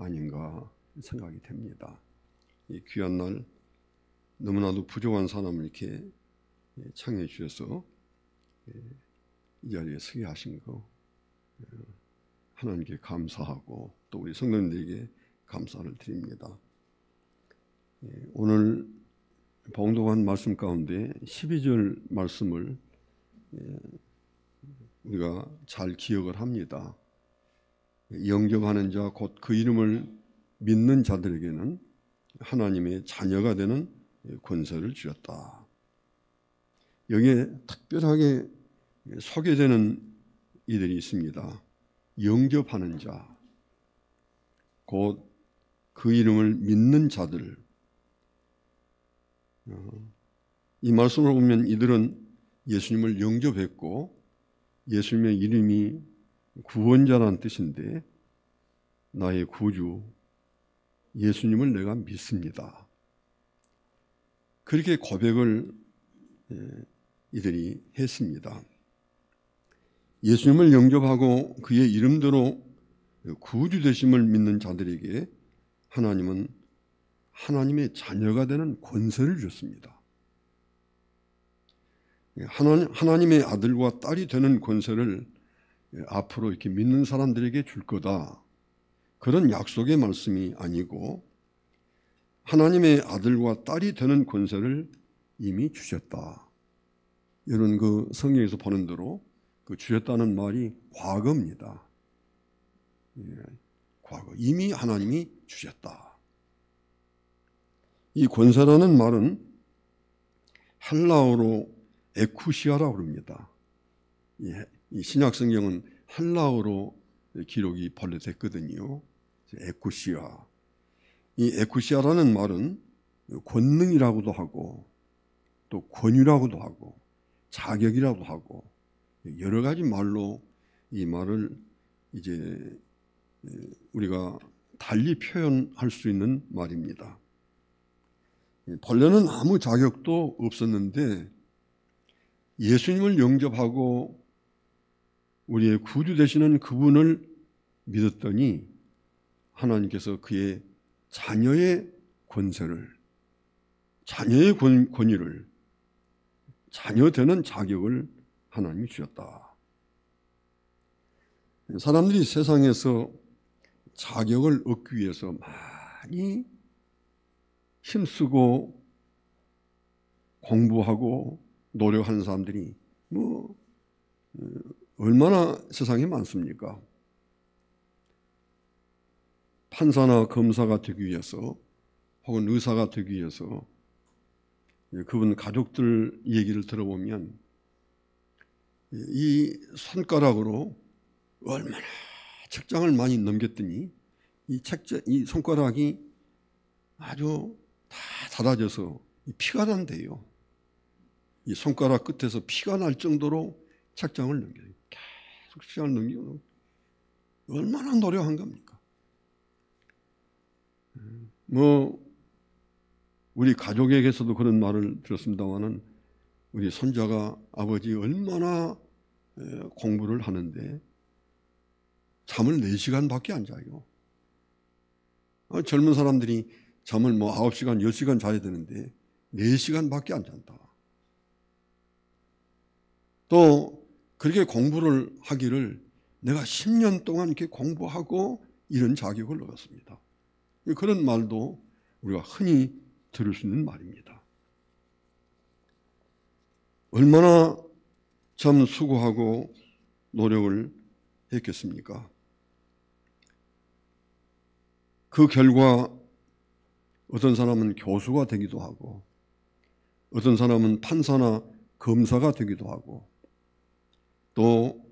아닌가 생각이 됩니다. 이 귀한 날 너무나도 부족한 사람을 이렇게 청해 주셔서 이 자리에 서게 하신 거 하나님께 감사하고 또 우리 성도님들에게 감사를 드립니다. 오늘 봉독한 말씀 가운데 12절 말씀을 우리가 잘 기억을 합니다. 영접하는 자 곧 그 이름을 믿는 자들에게는 하나님의 자녀가 되는 권세를 주었다. 여기에 특별하게 소개되는 이들이 있습니다. 영접하는 자, 곧 그 이름을 믿는 자들. 이 말씀을 보면 이들은 예수님을 영접했고 예수님의 이름이 구원자라는 뜻인데 나의 구주 예수님을 내가 믿습니다. 그렇게 고백을 이들이 했습니다. 예수님을 영접하고 그의 이름대로 구주 되심을 믿는 자들에게 하나님은 하나님의 자녀가 되는 권세를 줬습니다. 하나님의 아들과 딸이 되는 권세를 앞으로 이렇게 믿는 사람들에게 줄 거다. 그런 약속의 말씀이 아니고 하나님의 아들과 딸이 되는 권세를 이미 주셨다. 이런 그 성경에서 보는 대로 그 주셨다는 말이 과거입니다. 과거. 이미 하나님이 주셨다. 이 권세라는 말은 헬라어로 에쿠시아라고 합니다. 이 신약 성경은 헬라어로 기록이 본래 됐거든요. 에쿠시아. 이 에쿠시아라는 말은 권능이라고도 하고 또 권위라고도 하고 자격이라고도 하고 여러 가지 말로 이 말을 이제 우리가 달리 표현할 수 있는 말입니다. 본래는 아무 자격도 없었는데 예수님을 영접하고 우리의 구주 되시는 그분을 믿었더니 하나님께서 그의 자녀의 권세를, 자녀의 권위를, 자녀 되는 자격을 하나님이 주셨다. 사람들이 세상에서 자격을 얻기 위해서 많이 힘쓰고 공부하고 노력하는 사람들이 얼마나 세상에 많습니까? 판사나 검사가 되기 위해서 혹은 의사가 되기 위해서 그분 가족들 얘기를 들어보면 이 손가락으로 얼마나 책장을 많이 넘겼더니 이 손가락이 아주 다 닳아져서 피가 난대요. 이 손가락 끝에서 피가 날 정도로 책장을 넘겨요. 계속 시간을 넘기고 얼마나 노력한 겁니까? 우리 가족에게서도 그런 말을 들었습니다마는 우리 손자가 아버지 얼마나 공부를 하는데 잠을 4시간밖에 안 자요. 젊은 사람들이 잠을 9시간, 10시간 자야 되는데 4시간밖에 안 잔다. 또 그렇게 공부를 하기를 내가 10년 동안 이렇게 공부하고 이런 자격을 얻었습니다. 그런 말도 우리가 흔히 들을 수 있는 말입니다. 얼마나 참 수고하고 노력을 했겠습니까? 그 결과 어떤 사람은 교수가 되기도 하고 어떤 사람은 판사나 검사가 되기도 하고 또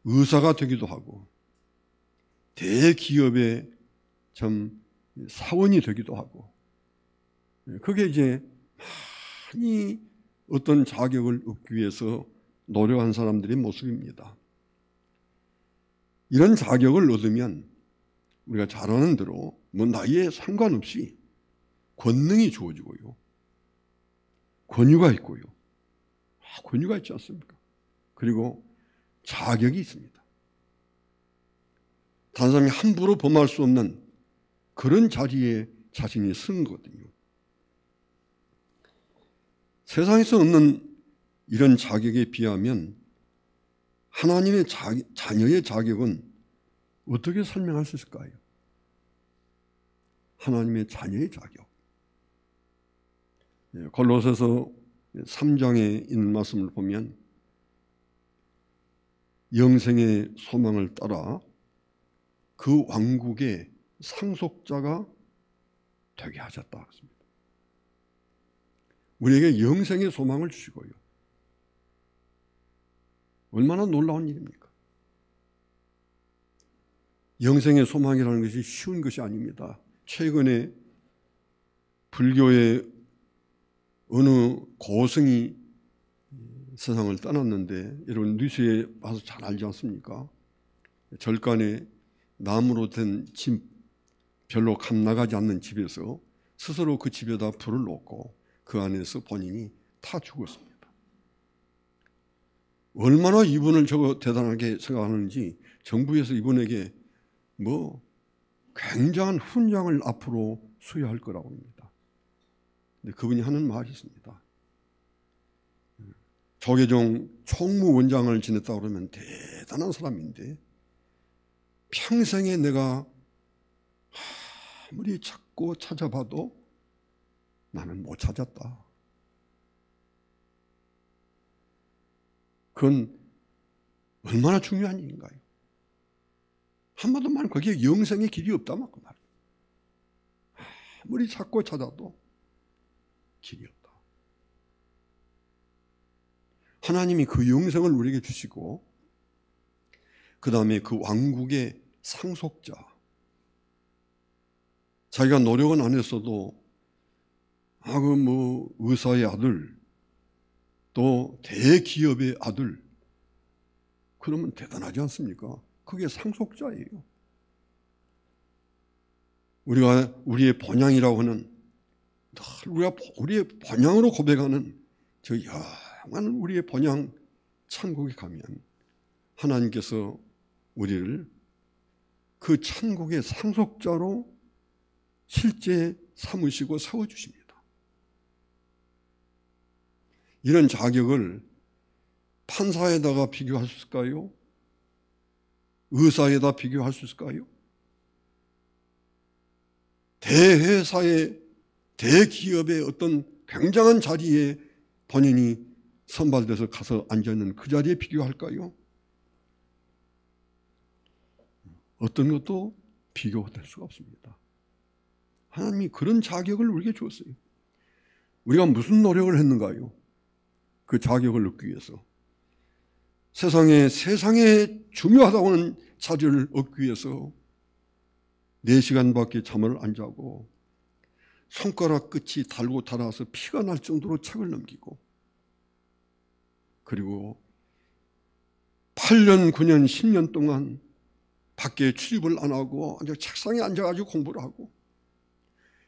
의사가 되기도 하고 대기업의 참 사원이 되기도 하고 그게 이제 많이 어떤 자격을 얻기 위해서 노력한 사람들의 모습입니다. 이런 자격을 얻으면 우리가 잘 아는 대로 나이에 상관없이 권능이 주어지고요. 권위가 있고요. 권위가 있지 않습니까? 그리고 자격이 있습니다. 다른 사람이 함부로 범할 수 없는 그런 자리에 자신이 쓴 거거든요. 세상에서 얻는 이런 자격에 비하면 하나님의 자녀의 자격은 어떻게 설명할 수 있을까요? 하나님의 자녀의 자격. 골로새서 3장에 있는 말씀을 보면 영생의 소망을 따라 그 왕국의 상속자가 되게 하셨다. 우리에게 영생의 소망을 주시고요. 얼마나 놀라운 일입니까? 영생의 소망이라는 것이 쉬운 것이 아닙니다. 최근에 불교의 어느 고승이 세상을 떠났는데 여러분 뉴스에 봐서 잘 알지 않습니까? 절간에 나무로 된 집, 별로 감 나가지 않는 집에서 스스로 그 집에다 불을 놓고 그 안에서 본인이 타 죽었습니다. 얼마나 이분을 저거 대단하게 생각하는지 정부에서 이분에게 굉장한 훈장을 앞으로 수여할 거라고 합니다. 근데 그분이 하는 말이 있습니다. 조계종 총무원장을 지냈다고 그러면 대단한 사람인데 평생에 내가 아무리 찾고 찾아봐도 나는 못 찾았다. 그건 얼마나 중요한 일인가요? 한마디로 말하면 거기에 영생의 길이 없다 그 말이에요. 아무리 찾고 찾아도 길이 없다. 하나님이 그 영생을 우리에게 주시고 그 다음에 그 왕국의 상속자, 자기가 노력은 안 했어도 의사의 아들, 또 대기업의 아들, 그러면 대단하지 않습니까? 그게 상속자예요. 우리가 우리의 본향이라고 하는, 우리가 우리의 본향으로 고백하는 저 영원한 우리의 본향 천국에 가면 하나님께서 우리를 그 천국의 상속자로 실제 삼으시고 세워주십니다. 이런 자격을 판사에다가 비교할 수 있을까요? 의사에다 비교할 수 있을까요? 대회사의 대기업의 어떤 굉장한 자리에 본인이 선발돼서 가서 앉아있는 그 자리에 비교할까요? 어떤 것도 비교가 될 수가 없습니다. 하나님이 그런 자격을 우리에게 주었어요. 우리가 무슨 노력을 했는가요? 그 자격을 얻기 위해서. 세상에 중요하다고 하는 자리를 얻기 위해서 4시간밖에 잠을 안 자고 손가락 끝이 달고 달아서 피가 날 정도로 책을 넘기고, 그리고 8년, 9년, 10년 동안 밖에 출입을 안 하고 책상에 앉아가지고 공부를 하고,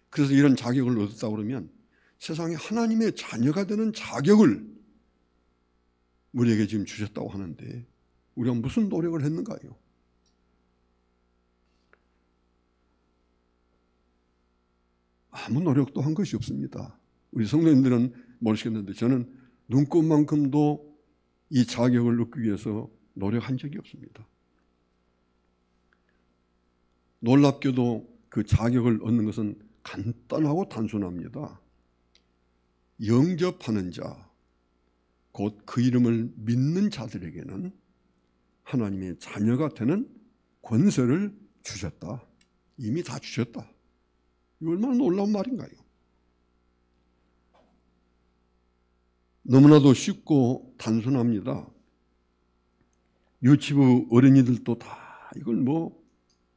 그래서 이런 자격을 얻었다 그러면 세상에 하나님의 자녀가 되는 자격을 우리에게 지금 주셨다고 하는데 우리가 무슨 노력을 했는가요? 아무 노력도 한 것이 없습니다. 우리 성도님들은 모르시겠는데 저는 눈꼽만큼도 이 자격을 얻기 위해서 노력한 적이 없습니다. 놀랍게도 그 자격을 얻는 것은 간단하고 단순합니다. 영접하는 자, 곧 그 이름을 믿는 자들에게는 하나님의 자녀가 되는 권세를 주셨다. 이미 다 주셨다. 이거 얼마나 놀라운 말인가요? 너무나도 쉽고 단순합니다. 유치부 어린이들도 다 이걸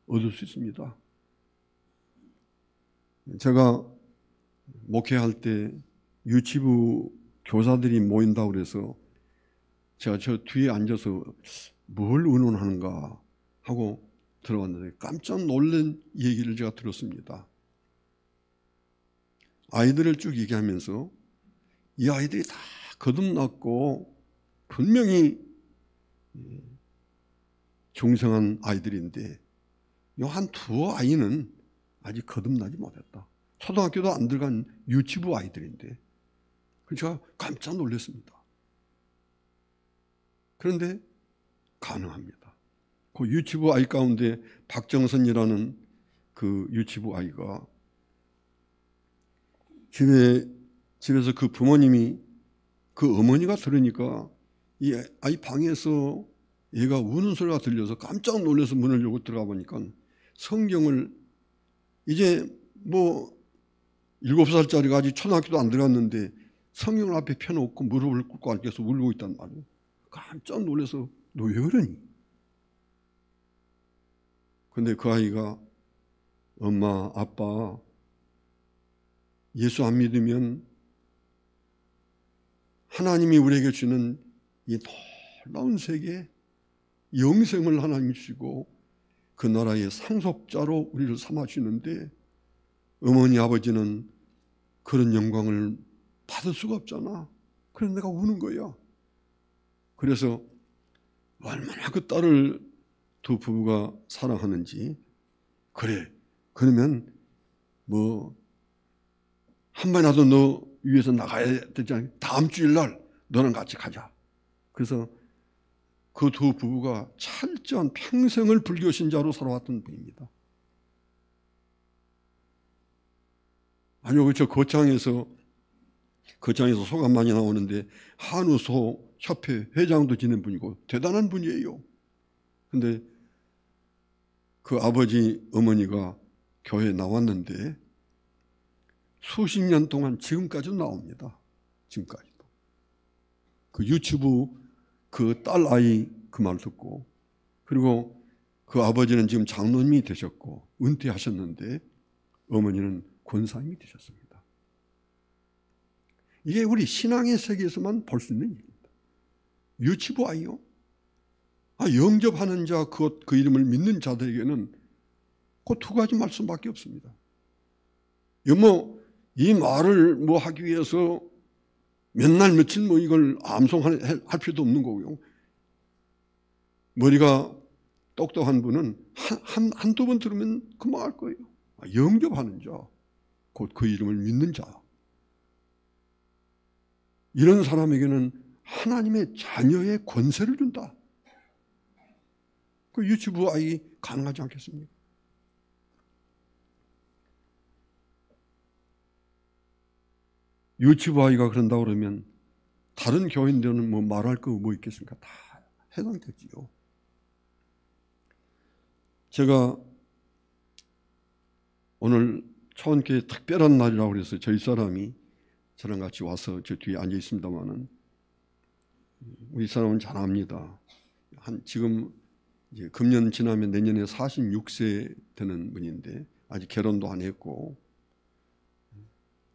얻을 수 있습니다. 제가 목회할 때 유치부 교사들이 모인다고 그래서 제가 저 뒤에 앉아서 뭘 의논하는가 하고 들어갔는데 깜짝 놀란 얘기를 제가 들었습니다. 아이들을 쭉 얘기하면서 이 아이들이 다 거듭났고 분명히 중생한 아이들인데 요 한 두어 아이는 아직 거듭나지 못했다. 초등학교도 안 들어간 유치부 아이들인데 제가 깜짝 놀랐습니다. 그런데 가능합니다. 그 유치부 아이 가운데 박정선이라는 그 유치부 아이가 집에서 그 부모님이 그 어머니가 들으니까 이 아이 방에서 얘가 우는 소리가 들려서 깜짝 놀라서 문을 열고 들어가 보니까 성경을 이제 뭐 7살짜리가 아직 초등학교도 안 들어갔는데 성경을 앞에 펴놓고 무릎을 꿇고 앉아서 울고 있단 말이에요. 깜짝 놀라서 너 왜 그러니? 근데 그 아이가 엄마, 아빠 예수 안 믿으면 하나님이 우리에게 주는 이 놀라운 세계 영생을 하나님이 주시고 그 나라의 상속자로 우리를 삼아주시는데 어머니 아버지는 그런 영광을 받을 수가 없잖아. 그래서 내가 우는 거야. 그래서 얼마나 그 딸을 두 부부가 사랑하는지 그래 그러면 뭐 한 번이라도 너 위해서 나가야 되지 않냐. 다음 주일날 너랑 같이 가자. 그래서 그 두 부부가 철저한 평생을 불교 신자로 살아왔던 분입니다. 아니요, 그렇죠. 거창에서 소가 많이 나오는데 한우소 협회 회장도 지낸 분이고 대단한 분이에요. 근데 그 아버지 어머니가 교회에 나왔는데 수십 년 동안 지금까지도 나옵니다. 지금까지도. 그 유튜브 그 딸 아이 그 말 듣고 그리고 그 아버지는 지금 장로님이 되셨고 은퇴하셨는데 어머니는 권사님이 되셨습니다. 이게 우리 신앙의 세계에서만 볼 수 있는 일입니다. 유치부 아이요. 영접하는 자, 그 이름을 믿는 자들에게는 그 두 가지 말씀밖에 없습니다. 이 말을 하기 위해서 몇 날 며칠 이걸 암송할 필요도 없는 거고요. 머리가 똑똑한 분은 한두 번 들으면 금방 알 거예요. 영접하는 자, 곧 그 이름을 믿는 자. 이런 사람에게는 하나님의 자녀의 권세를 준다. 그 유치부 아이 가능하지 않겠습니까? 유치부 아이가 그런다 그러면 다른 교인들은 뭐 말할 거 뭐 있겠습니까? 다 해당되지요. 제가 오늘 초원교회 특별한 날이라고 그래서 저희 사람이 저랑 같이 와서 저 뒤에 앉아 있습니다만은 우리 사람은 잘 압니다. 지금 이제 금년 지나면 내년에 46세 되는 분인데 아직 결혼도 안 했고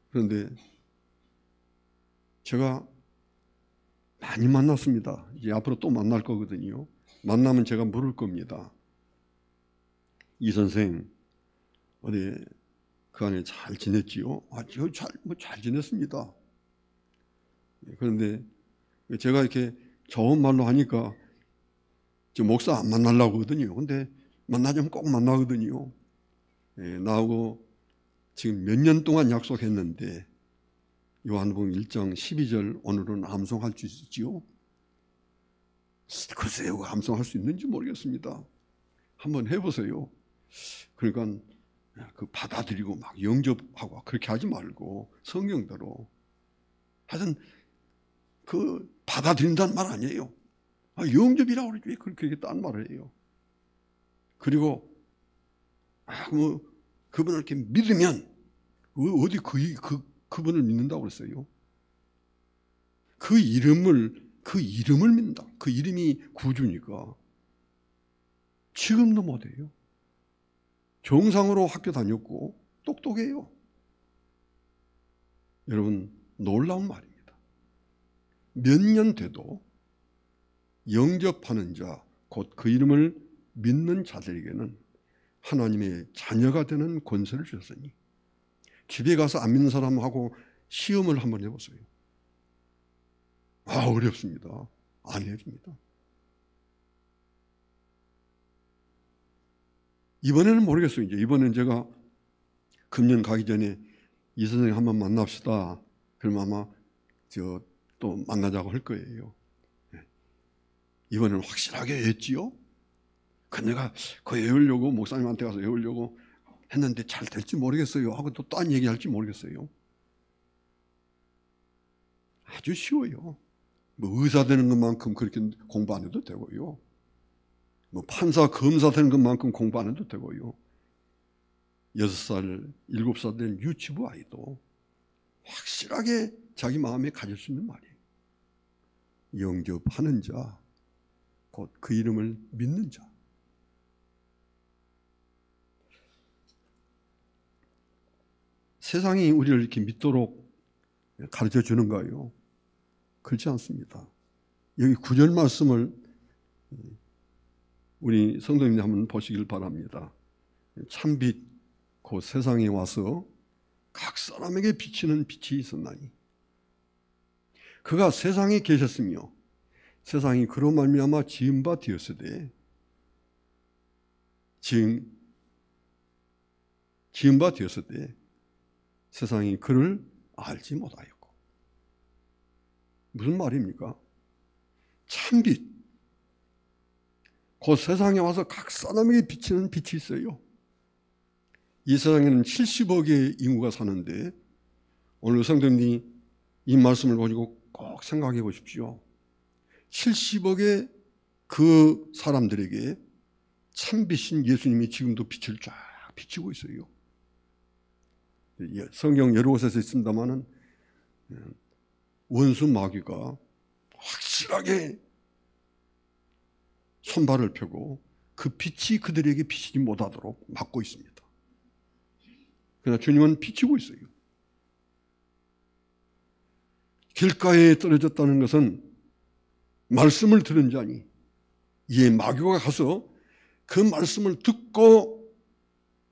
그런데 제가 많이 만났습니다. 이제 앞으로 또 만날 거거든요. 만나면 제가 물을 겁니다. 이 선생 어디 그 안에 잘 지냈지요? 잘 지냈습니다. 그런데 제가 이렇게 좋은 말로 하니까 저 목사 안 만나려고 하거든요. 근데 만나자면 꼭 만나거든요. 나하고 지금 몇 년 동안 약속했는데 요한복음 1장 12절 오늘은 암송할 수 있지요? 글쎄요, 암송할 수 있는지 모르겠습니다. 한번 해보세요. 그러니까 그 받아들이고 막 영접하고 그렇게 하지 말고 성경대로 하여튼 그 받아들인다는 말 아니에요. 영접이라고 그러지 왜 그렇게 딴 말을 해요. 그리고 그분을 이렇게 믿으면 어디 그분을 믿는다고 그랬어요. 그 이름을 믿는다. 그 이름이 구주니까 지금도 못해요. 정상으로 학교 다녔고 똑똑해요. 여러분 놀라운 말입니다. 몇 년 돼도 영접하는 자, 곧 그 이름을 믿는 자들에게는 하나님의 자녀가 되는 권세를 주셨으니 집에 가서 안 믿는 사람하고 시험을 한번 해보세요. 어렵습니다. 안 해집니다. 이번에는 모르겠어요. 이번엔 제가 금년 가기 전에 이 선생님 한번 만납시다. 그러면 아마 또 만나자고 할 거예요. 이번에는 확실하게 외웠지요. 그 내가 그 외우려고 목사님한테 가서 외우려고 했는데 잘 될지 모르겠어요 하고 또 딴 얘기할지 모르겠어요. 아주 쉬워요. 뭐 의사 되는 것만큼 그렇게 공부 안 해도 되고요. 뭐 판사, 검사 되는 것만큼 공부 안 해도 되고요. 6살, 7살 된 유치부 아이도 확실하게 자기 마음에 가질 수 있는 말이에요. 영접하는 자, 곧 그 이름을 믿는 자. 세상이 우리를 이렇게 믿도록 가르쳐 주는가요? 그렇지 않습니다. 여기 9절 말씀을 우리 성도님들 한번 보시길 바랍니다. 참빛 곧 세상에 와서 각 사람에게 비치는 빛이 있었나니 그가 세상에 계셨으며 세상이 그로 말미암아 지은 바 되었으되 지은 바 되었으되 세상이 그를 알지 못하였고. 무슨 말입니까? 참빛 곧 세상에 와서 각 사람에게 비치는 빛이 있어요. 이 세상에는 70억의 인구가 사는데 오늘 성도님이 이 말씀을 가지고 꼭 생각해 보십시오. 70억의 그 사람들에게 참빛인 예수님이 지금도 빛을 쫙 비치고 있어요. 성경 여러 곳에서 있습니다마는 원수 마귀가 확실하게 손발을 펴고 그 빛이 그들에게 비치지 못하도록 막고 있습니다. 그러나 주님은 비치고 있어요. 길가에 떨어졌다는 것은 말씀을 들은 자니 이에 마귀가 가서 그 말씀을 듣고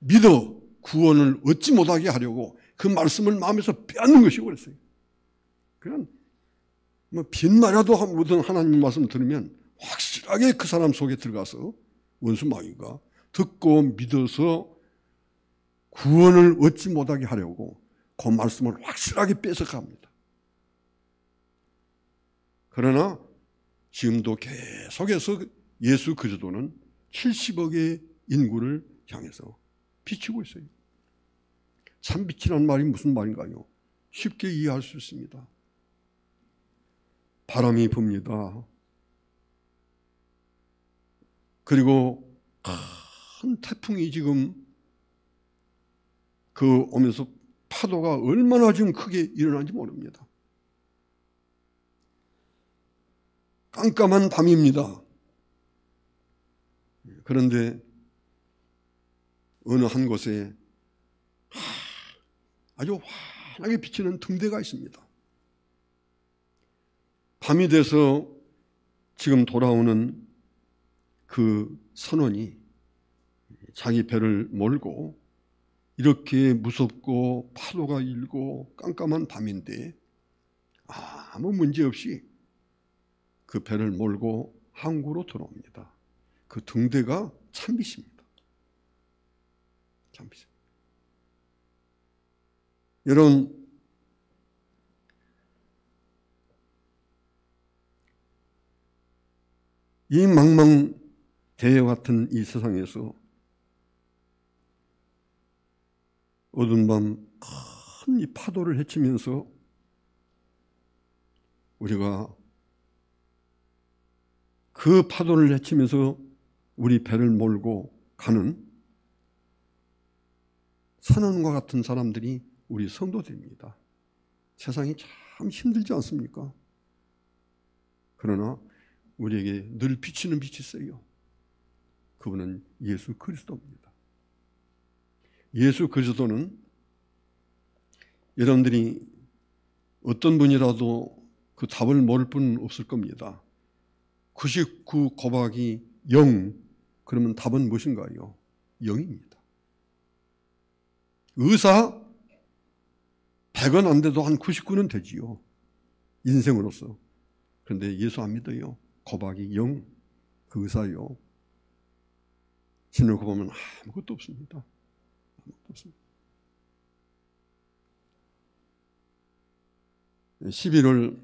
믿어 구원을 얻지 못하게 하려고 그 말씀을 마음에서 빼앗는 것이고 그랬어요. 그냥 뭐 빈말이라도 하나님 말씀 들으면 확실하게 그 사람 속에 들어가서 원수 마귀가 듣고 믿어서 구원을 얻지 못하게 하려고 그 말씀을 확실하게 뺏어갑니다. 그러나 지금도 계속해서 예수 그리스도는 70억의 인구를 향해서 비치고 있어요. 참빛이라는 말이 무슨 말인가요? 쉽게 이해할 수 있습니다. 바람이 붑니다. 그리고 큰 태풍이 지금 오면서 파도가 얼마나 지금 크게 일어나는지 모릅니다. 깜깜한 밤입니다. 그런데 어느 한 곳에 아주 환하게 비치는 등대가 있습니다. 밤이 돼서 지금 돌아오는 그 선원이 자기 배를 몰고 이렇게 무섭고 파도가 일고 깜깜한 밤인데 아무 문제 없이 그 배를 몰고 항구로 들어옵니다. 그 등대가 참빛입니다. 참빛. 여러분, 이 망망대해 같은 이 세상에서 어두운 밤 큰 이 파도를 헤치면서 우리가 그 파도를 헤치면서 우리 배를 몰고 가는 선원과 같은 사람들이 우리 성도들입니다. 세상이 참 힘들지 않습니까? 그러나 우리에게 늘 비치는 빛이 있어요. 그분은 예수 그리스도입니다. 예수 그리스도는 여러분들이 어떤 분이라도 그 답을 모를 분은 없을 겁니다. 99 곱하기 0 그러면 답은 무엇인가요? 0입니다. 의사 100은 안 돼도 한 99는 되지요. 인생으로서. 그런데 예수 안 믿어요. 곱하기 0 그 의사요. 신을 보면 아무것도 없습니다. 아무것도 없습니다. 11월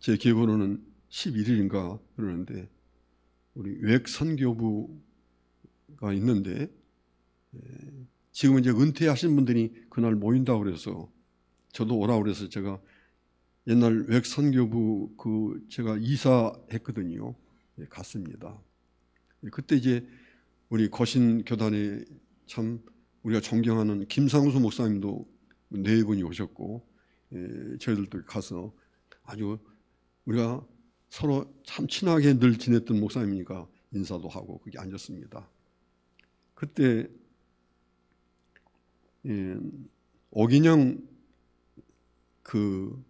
제 기억으로는 11일인가 그러는데 우리 외국 선교부가 있는데 지금은 이제 은퇴하신 분들이 그날 모인다고 그래서 저도 오라고 그래서 제가 옛날 외국 선교부 제가 이사했거든요. 갔습니다. 그때 이제 우리 거신 교단에 참 우리가 존경하는 김상수 목사님도 네 분이 오셨고 저희들도 가서 아주 우리가 서로 참 친하게 늘 지냈던 목사님이니까 인사도 하고 거기 앉았습니다. 그때 오긴영 그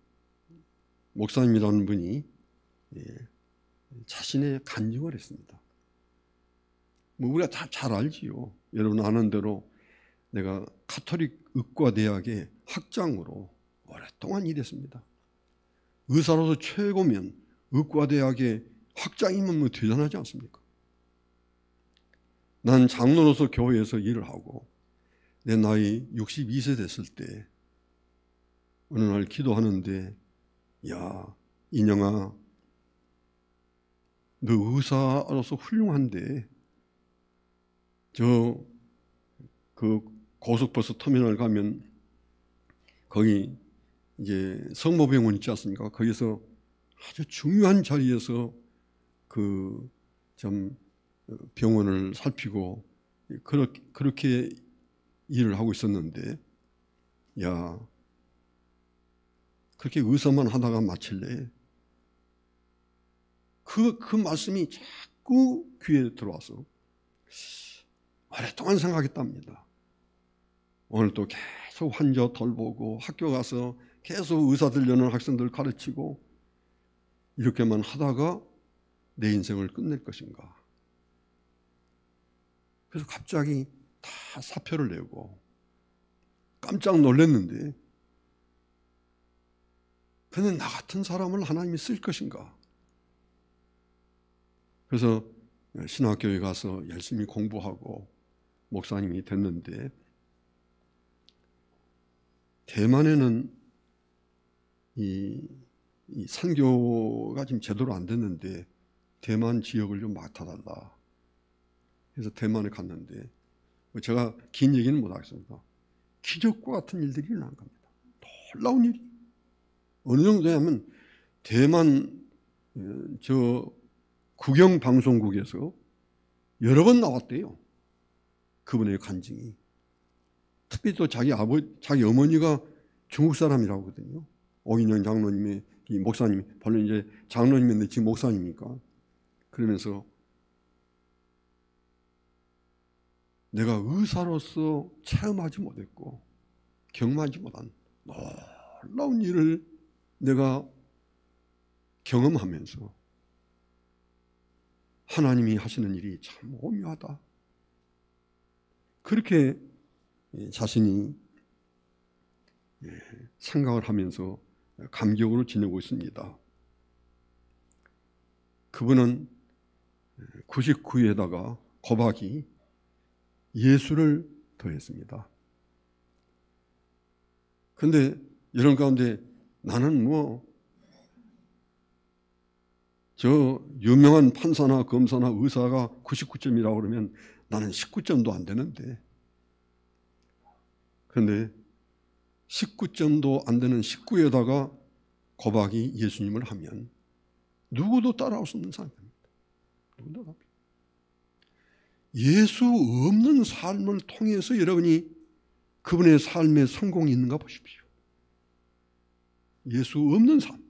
목사님이라는 분이 자신의 간증을 했습니다. 뭐 우리가 다 잘 알지요. 여러분 아는 대로 내가 가톨릭 의과대학의 학장으로 오랫동안 일했습니다. 의사로서 최고면 의과대학의 학장이면 뭐 대단하지 않습니까? 난 장로로서 교회에서 일을 하고 내 나이 62세 됐을 때 어느 날 기도하는데 야 인영아 너 의사로서 훌륭한데 그 고속버스 터미널 가면 거기 이제 성모병원 있지 않습니까? 거기서 아주 중요한 자리에서 그 좀 병원을 살피고 그렇게 일을 하고 있었는데 야 그렇게 의사만 하다가 마칠래? 그 말씀이 자꾸 귀에 들어와서 오랫동안 생각했답니다. 오늘 또 계속 환자 돌보고 학교 가서 계속 의사 되려는 학생들 가르치고 이렇게만 하다가 내 인생을 끝낼 것인가. 그래서 갑자기 다 사표를 내고 깜짝 놀랐는데 근데 나 같은 사람을 하나님이 쓸 것인가. 그래서 신학교에 가서 열심히 공부하고 목사님이 됐는데 대만에는 이 선교가 지금 제대로 안 됐는데 대만 지역을 좀 맡아달라. 그래서 대만에 갔는데 제가 긴 얘기는 못하겠습니다. 기적과 같은 일들이 일어난 겁니다. 놀라운 일이. 어느 정도냐면 대만 저 국영방송국에서 여러 번 나왔대요. 그분의 간증이. 특히 또 자기 어머니가 중국 사람이라고 하거든요. 오긴영 장로님의 이 목사님이 물론 이제 장로님인데 지금 목사님이니까 그러면서 내가 의사로서 체험하지 못했고 경험하지 못한 놀라운 일을 내가 경험하면서 하나님이 하시는 일이 참 오묘하다. 그렇게 자신이 생각을 하면서 감격으로 지내고 있습니다. 그분은 99에다가 고박이 예수를 더했습니다. 그런데 이런 가운데 나는 저 유명한 판사나 검사나 의사가 99점이라고 그러면 나는 19점도 안 되는데 그런데 19점도 안 되는 19에다가 고박이 예수님을 하면 누구도 따라올 수 없는 사람입니다. 누구도 예수 없는 삶을 통해서 여러분이 그분의 삶에 성공이 있는가 보십시오. 예수 없는 삶.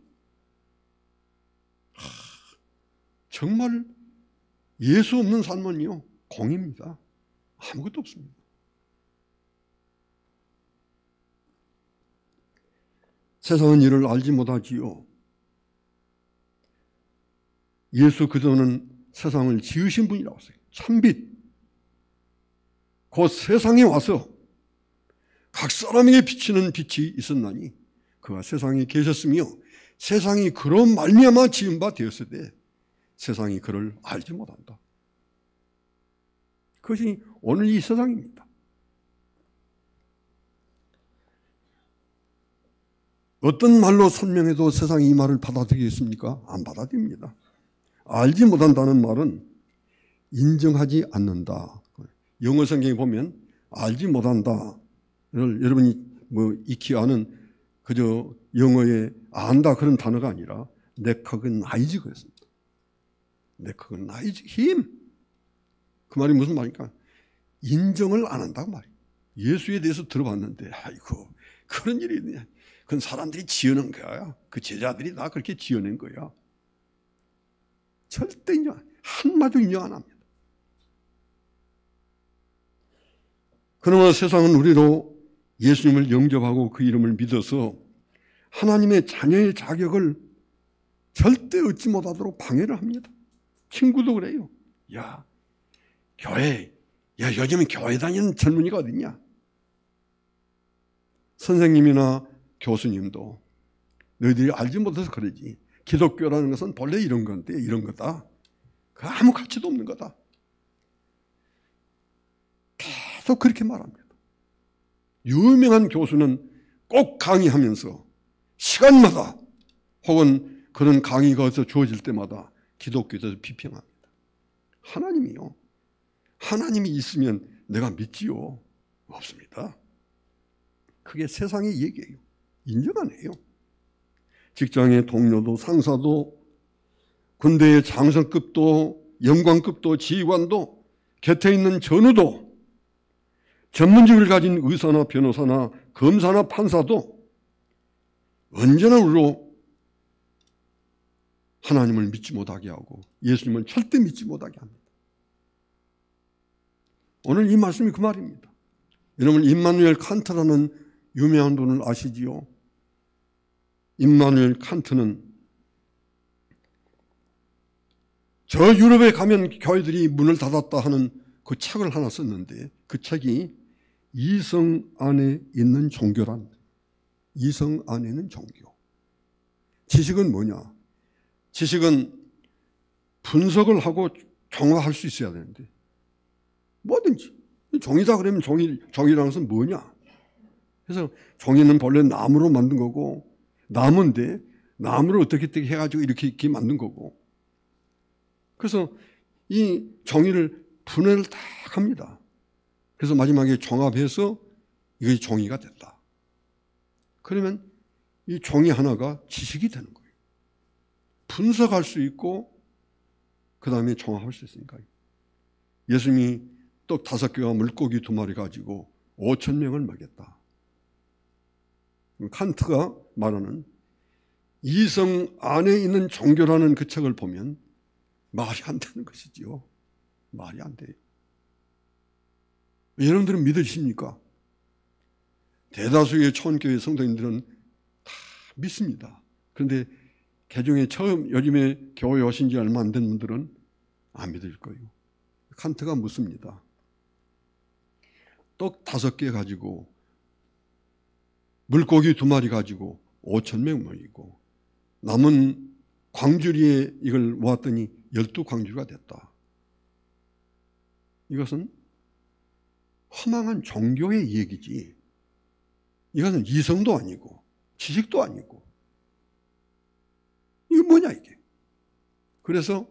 정말 예수 없는 삶은요 공입니다. 아무것도 없습니다. 세상은 이를 알지 못하지요. 예수 그리스도는 세상을 지으신 분이라고 했어요. 참빛. 곧 세상에 와서 각 사람에게 비치는 빛이 있었나니 그가 세상에 계셨으며 세상이 그로 말미암아 지은 바 되었으되 세상이 그를 알지 못한다. 그것이 오늘 이 세상입니다. 어떤 말로 설명해도 세상이 이 말을 받아들이겠습니까? 안 받아들입니다. 알지 못한다는 말은 인정하지 않는다. 영어 성경에 보면 알지 못한다를 여러분이 뭐 익히 아는 그저 영어에 안다 그런 단어가 아니라 recognize 그랬습니다. recognize him. 그 말이 무슨 말입니까? 인정을 안 한다고 말이에요. 예수에 대해서 들어봤는데 아이고 그런 일이 있냐. 그건 사람들이 지어낸 거야. 그 제자들이 다 그렇게 지어낸 거야. 절대 인정, 한마디도 인정 안 합니다. 그러나 세상은 우리로 예수님을 영접하고 그 이름을 믿어서 하나님의 자녀의 자격을 절대 얻지 못하도록 방해를 합니다. 친구도 그래요. 야, 교회, 야, 요즘에 교회 다니는 젊은이가 어딨냐? 선생님이나 교수님도 너희들이 알지 못해서 그러지. 기독교라는 것은 본래 이런 건데, 이런 거다. 그 아무 가치도 없는 거다. 계속 그렇게 말합니다. 유명한 교수는 꼭 강의하면서 시간마다 혹은 그런 강의가 어디서 주어질 때마다 기독교에 대해서 비평합니다. 하나님이요. 하나님이 있으면 내가 믿지요. 없습니다. 그게 세상의 얘기예요. 인정 안 해요. 직장의 동료도 상사도 군대의 장성급도 영광급도 지휘관도 곁에 있는 전우도 전문직을 가진 의사나 변호사나 검사나 판사도 언제나 우리로 하나님을 믿지 못하게 하고 예수님을 절대 믿지 못하게 합니다. 오늘 이 말씀이 그 말입니다. 여러분 임마누엘 칸트라는 유명한 분을 아시지요? 임마누엘 칸트는 저 유럽에 가면 교회들이 문을 닫았다 하는 그 책을 하나 썼는데 그 책이 이성 안에 있는 종교란, 이성 안에 있는 종교. 지식은 뭐냐? 지식은 분석을 하고 종합할 수 있어야 되는데 뭐든지 종이다 그러면 종이라는 것은 뭐냐? 그래서 종이는 본래 나무로 만든 거고 나무인데 나무를 어떻게 해가지고 이렇게 만든 거고 그래서 이 종이를 분해를 다 합니다. 그래서 마지막에 종합해서 이것이 종이가 됐다. 그러면 이 종이 하나가 지식이 되는 거예요. 분석할 수 있고 그 다음에 종합할 수 있으니까. 예수님이 떡 5개와 물고기 2마리 가지고 5,000명을 먹였다. 칸트가 말하는 이성 안에 있는 종교라는 그 책을 보면 말이 안 되는 것이지요. 말이 안 돼요. 여러분들은 믿으십니까? 대다수의 초원교회 성도님들은 다 믿습니다. 그런데 개중에 처음 요즘에 교회 오신 지 얼마 안 된 분들은 안 믿을 거예요. 칸트가 묻습니다. 떡 5개 가지고 물고기 2마리 가지고 5,000명 모이고 남은 광주리에 이걸 모았더니 12광주가 됐다. 이것은 허망한 종교의 얘기지. 이것은 이성도 아니고 지식도 아니고 이게 뭐냐 이게. 그래서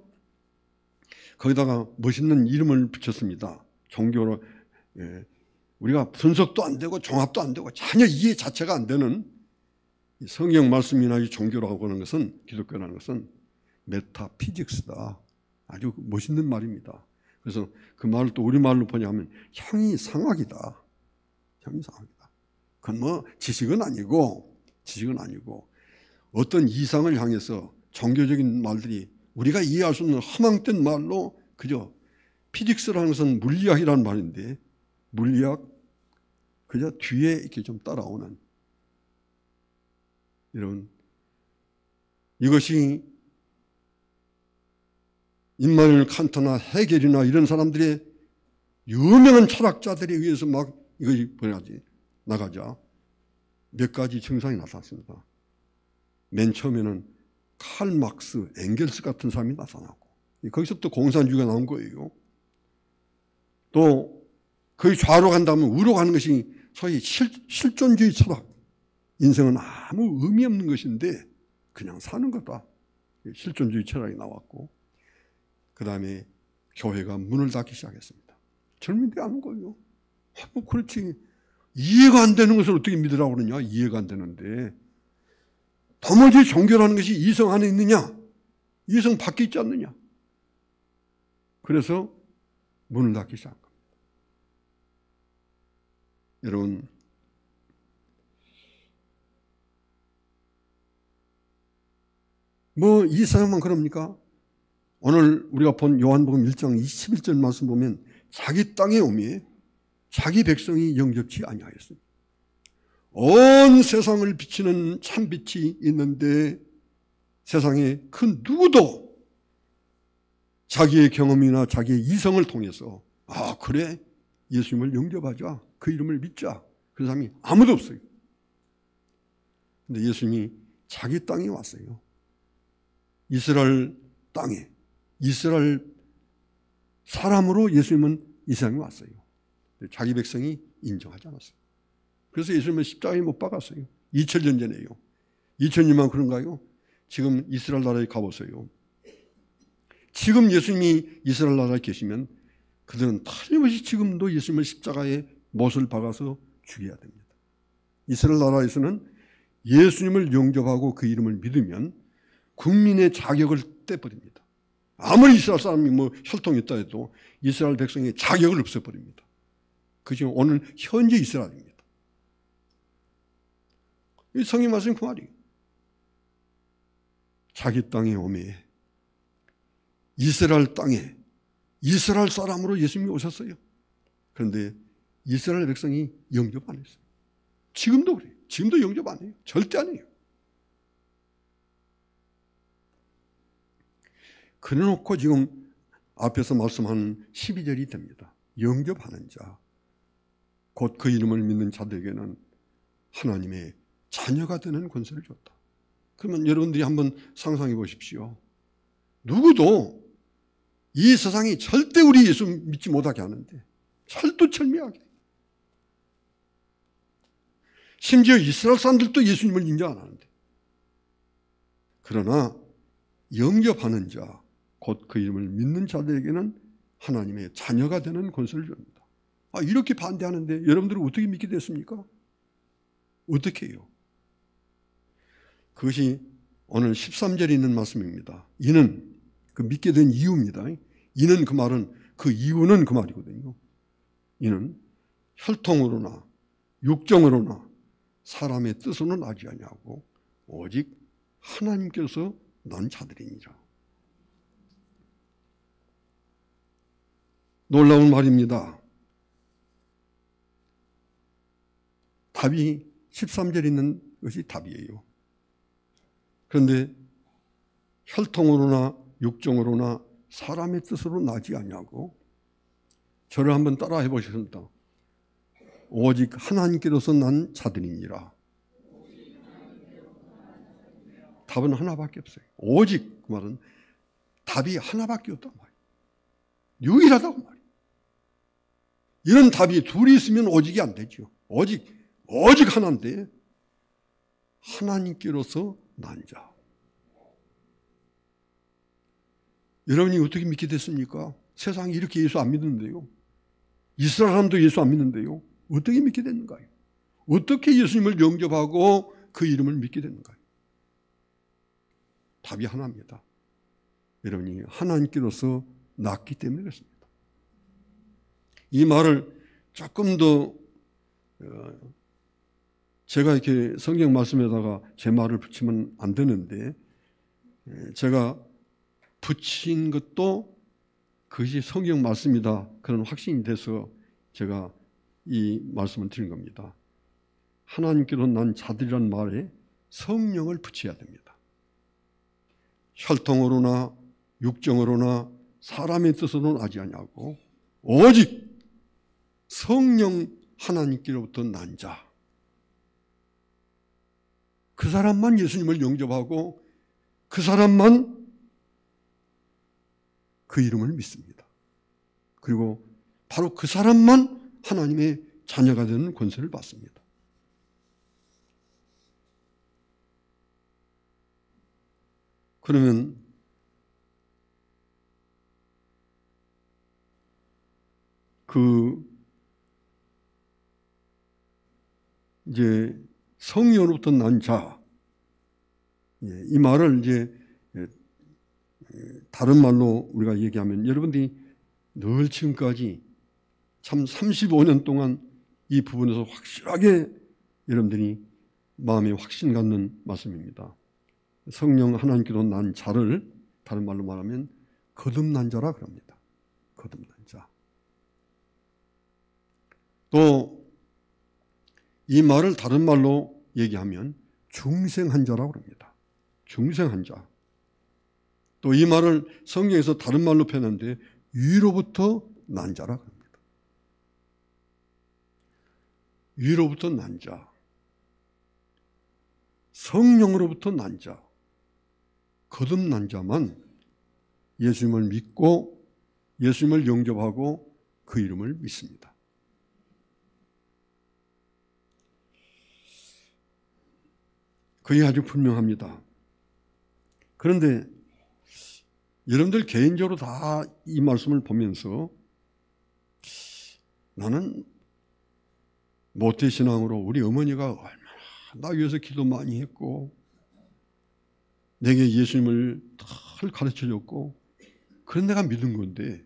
거기다가 멋있는 이름을 붙였습니다. 종교로 우리가 분석도 안 되고 종합도 안 되고 전혀 이해 자체가 안 되는 성경 말씀이나 이 종교라고 하는 것은 기독교라는 것은 메타피직스다. 아주 멋있는 말입니다. 그래서 그 말을 또 우리말로 번역하면 형이상학이다. 형이상학이다. 그건 뭐 지식은 아니고 어떤 이상을 향해서 종교적인 말들이 우리가 이해할 수 없는 허망된 말로 그저 피직스라는 것은 물리학이라는 말인데 물리학 그저 뒤에 이렇게 좀 따라오는 이런 이것이 임마누엘 칸트나 헤겔이나 이런 사람들의 유명한 철학자들에 의해서 막 이것이 나가자 몇 가지 증상이 나타났습니다. 맨 처음에는 칼 막스, 엥겔스 같은 사람이 나타나고 거기서부터 공산주의가 나온 거예요. 또 거기 좌로 간다면 우로 가는 것이 소위 실존주의 철학 인생은 아무 의미 없는 것인데 그냥 사는 거다. 실존주의 철학이 나왔고, 그 다음에 교회가 문을 닫기 시작했습니다. 젊은이들이 아는 거예요. 뭐 그렇지. 이해가 안 되는 것을 어떻게 믿으라고 그러냐. 이해가 안 되는데. 도무지 종교라는 것이 이성 안에 있느냐. 이성 밖에 있지 않느냐. 그래서 문을 닫기 시작한 겁니다. 여러분, 뭐 이 사람만 그럽니까? 오늘 우리가 본 요한복음 1장 21절 말씀 보면 자기 땅에 오매 자기 백성이 영접치 아니하였습니다. 온 세상을 비치는 참빛이 있는데 세상에 그 누구도 자기의 경험이나 자기의 이성을 통해서 아 그래? 예수님을 영접하자. 그 이름을 믿자. 그런 사람이 아무도 없어요. 근데 예수님이 자기 땅에 왔어요. 이스라엘 땅에 이스라엘 사람으로 예수님은 이 세상에 왔어요. 자기 백성이 인정하지 않았어요. 그래서 예수님은 십자가에 못 박았어요. 2000년 전에요. 2000년만 그런가요? 지금 이스라엘 나라에 가보세요. 지금 예수님이 이스라엘 나라에 계시면 그들은 틀림없이 지금도 예수님을 십자가에 못을 박아서 죽여야 됩니다. 이스라엘 나라에서는 예수님을 영접하고 그 이름을 믿으면 국민의 자격을 떼버립니다. 아무리 이스라엘 사람이 뭐 혈통이 있다 해도 이스라엘 백성의 자격을 없애버립니다. 그것이 오늘 현재 이스라엘입니다. 이 성경 말씀 그 말이에요. 자기 땅에 오매 이스라엘 땅에 이스라엘 사람으로 예수님이 오셨어요. 그런데 이스라엘 백성이 영접 안 했어요. 지금도 그래요. 지금도 영접 안 해요. 절대 안 해요. 그래놓고 지금 앞에서 말씀한 12절이 됩니다. 영접하는 자, 곧 그 이름을 믿는 자들에게는 하나님의 자녀가 되는 권세를 줬다. 그러면 여러분들이 한번 상상해 보십시오. 누구도 이 세상이 절대 우리 예수 믿지 못하게 하는데 철두철미하게. 심지어 이스라엘 사람들도 예수님을 인정 안 하는데. 그러나 영접하는 자, 곧 그 이름을 믿는 자들에게는 하나님의 자녀가 되는 권세를 줍니다. 아, 이렇게 반대하는데 여러분들은 어떻게 믿게 됐습니까? 어떻게 해요? 그것이 오늘 13절에 있는 말씀입니다. 이는 그 믿게 된 이유입니다. 이는 그 말은 그 이유는 그 말이거든요. 이는 혈통으로나 육정으로나 사람의 뜻으로는 나지 아니하고 오직 하나님께서 난 자들이니라. 놀라운 말입니다. 답이 13절에 있는 것이 답이에요. 그런데 혈통으로나 육정으로나 사람의 뜻으로 나지 아니하고 저를 한번 따라해 보셨습니다. 오직 하나님께로서 난 자들이니라. 답은 하나밖에 없어요. 오직 그 말은 답이 하나밖에 없단 말이에요. 유일하다고 말이에요. 이런 답이 둘이 있으면 오직이 안 되죠. 오직 하나인데 하나님께로서 난 자. 여러분이 어떻게 믿게 됐습니까? 세상이 이렇게 예수 안 믿는데요. 이스라엘 사람도 예수 안 믿는데요. 어떻게 믿게 됐는가요? 어떻게 예수님을 영접하고 그 이름을 믿게 됐는가요? 답이 하나입니다. 여러분이 하나님께로서 낳기 때문에 그렇습니다. 이 말을 조금 더 제가 이렇게 성경 말씀에다가 제 말을 붙이면 안 되는데 제가 붙인 것도 그것이 성경 말씀이다 그런 확신이 돼서 제가 이 말씀을 드린 겁니다. 하나님께로 난 자들이란 말에 성령을 붙여야 됩니다. 혈통으로나 육정으로나 사람의 뜻으로는 나지 아니하고 오직 성령 하나님께로부터 난 자. 그 사람만 예수님을 영접하고 그 사람만 그 이름을 믿습니다. 그리고 바로 그 사람만 하나님의 자녀가 되는 권세를 받습니다. 그러면 이제 성령으로부터 난 자, 이 말을 이제 다른 말로 우리가 얘기하면, 여러분들이 늘 지금까지 참 35년 동안 이 부분에서 확실하게 여러분들이 마음에 확신 갖는 말씀입니다. 성령 하나님께로 난 자를 다른 말로 말하면 거듭난 자라 그럽니다. 거듭난 자. 또 이 말을 다른 말로 얘기하면 중생한 자라고 합니다. 중생한 자. 또 이 말을 성경에서 다른 말로 표현하는데 위로부터 난 자라고 합니다. 위로부터 난 자. 성령으로부터 난 자. 거듭난 자만 예수님을 믿고 예수님을 영접하고 그 이름을 믿습니다. 그게 아주 분명합니다. 그런데 여러분들 개인적으로 다 이 말씀을 보면서 나는 모태신앙으로 우리 어머니가 얼마나 나 위해서 기도 많이 했고 내게 예수님을 잘 가르쳐줬고 그런 내가 믿은 건데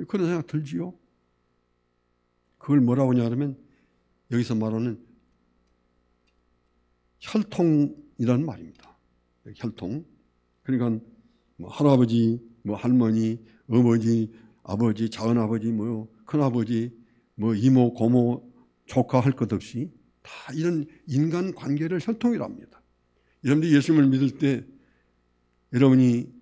그런 생각 들지요? 그걸 뭐라고 하냐면 여기서 말하는 혈통이라는 말입니다. 혈통. 그러니까 뭐 할아버지, 뭐 할머니, 어머니, 아버지, 작은아버지, 뭐 큰아버지, 뭐 이모, 고모, 조카 할 것 없이 다 이런 인간 관계를 혈통이라 합니다. 여러분들이 예수님을 믿을 때 여러분이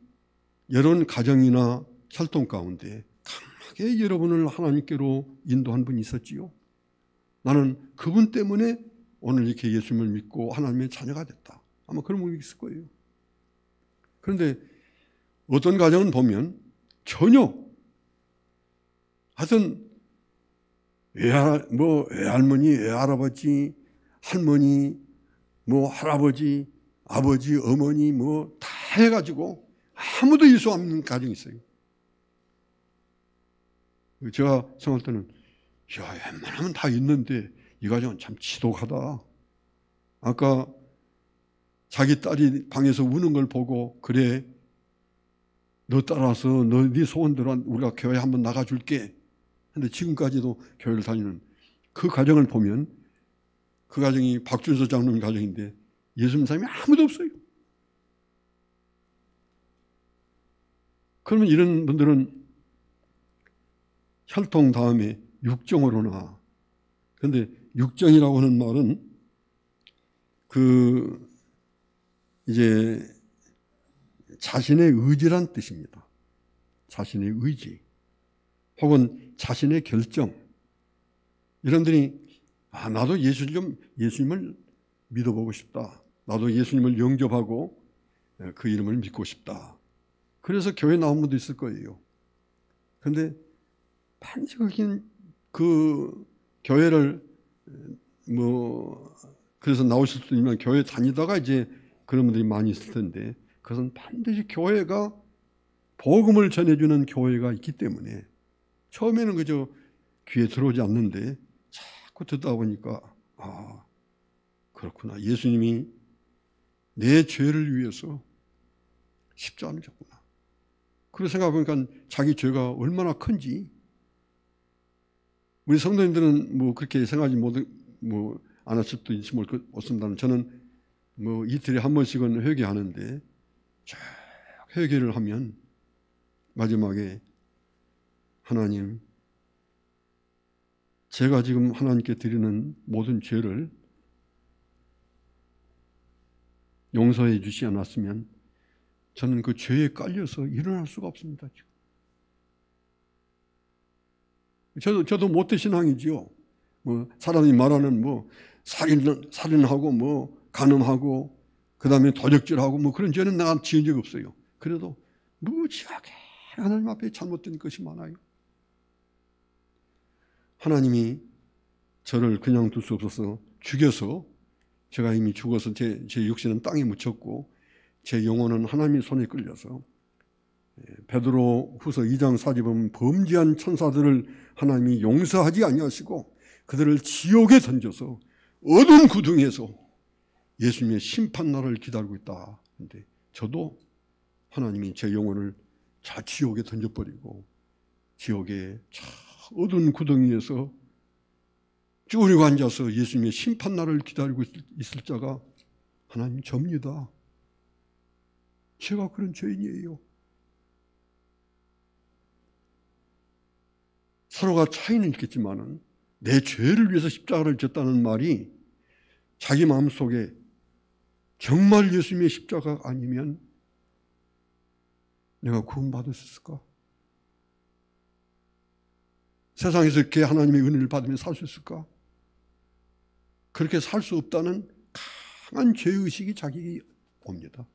여러 가정이나 혈통 가운데 강하게 여러분을 하나님께로 인도한 분이 있었지요. 나는 그분 때문에 오늘 이렇게 예수님을 믿고 하나님의 자녀가 됐다. 아마 그런 분이 있을 거예요. 그런데 어떤 가정은 보면 전혀 하여튼 외할머니, 외할아버지, 할머니, 뭐 할아버지, 아버지, 어머니 뭐 다 해가지고 아무도 예수 안 믿는 가정이 있어요. 제가 생각할 때는 야, 웬만하면 다 있는데 이 가정은 참 지독하다. 아까 자기 딸이 방에서 우는 걸 보고 그래 너 따라서 네 소원대로 우리가 교회 한번 나가줄게. 근데 지금까지도 교회를 다니는 그 가정을 보면 그 가정이 박준서 장로님 가정인데 예수 믿는 사람이 아무도 없어요. 그러면 이런 분들은 혈통 다음에 육정으로나, 그런데 육정이라고 하는 말은 이제 자신의 의지란 뜻입니다. 자신의 의지 혹은 자신의 결정. 여러분들이 나도 예수님을 믿어보고 싶다. 나도 예수님을 영접하고 그 이름을 믿고 싶다. 그래서 교회 나온 분도 있을 거예요. 그런데 반드시 그 교회를 그래서 나오실 수도 있지만 교회 다니다가 이제 그런 분들이 많이 있을 텐데 그것은 반드시 교회가 복음을 전해주는 교회가 있기 때문에 처음에는 그저 귀에 들어오지 않는데 자꾸 듣다 보니까 그렇구나. 예수님이 내 죄를 위해서 십자가를 졌구나. 그런 생각해보니까 자기 죄가 얼마나 큰지. 우리 성도님들은 그렇게 생각하지 안 하실 수도 있지 모르겠습니다만 저는 이틀에 한 번씩은 회개하는데 쭉 회개를 하면 마지막에 하나님, 제가 지금 하나님께 드리는 모든 죄를 용서해 주시지 않았으면 저는 그 죄에 깔려서 일어날 수가 없습니다. 저도 모태신앙이지요. 사람이 말하는 살인하고 간음하고 그다음에 도적질하고 그런 죄는 내가 지은 적 없어요. 그래도 무지하게 하나님 앞에 잘못된 것이 많아요. 하나님이 저를 그냥 둘 수 없어서 죽여서 제가 이미 죽어서 제 육신은 땅에 묻혔고 제 영혼은 하나님의 손에 끌려서 베드로 후서 2장 4절에 보면 범죄한 천사들을 하나님이 용서하지 아니하시고 그들을 지옥에 던져서 어두운 구덩이에서 예수님의 심판날을 기다리고 있다. 그런데 저도 하나님이 제 영혼을 지옥에 던져버리고 지옥의 어두운 구덩이에서 쭈그리고 앉아서 예수님의 심판날을 기다리고 있을 자가 하나님 접니다. 제가 그런 죄인이에요. 서로가 차이는 있겠지만은 내 죄를 위해서 십자가를 졌다는 말이 자기 마음속에 정말 예수님의 십자가가 아니면 내가 구원받을 수 있을까? 세상에서 이렇게 하나님의 은혜를 받으며 살 수 있을까? 그렇게 살 수 없다는 강한 죄의식이 자기에게 옵니다.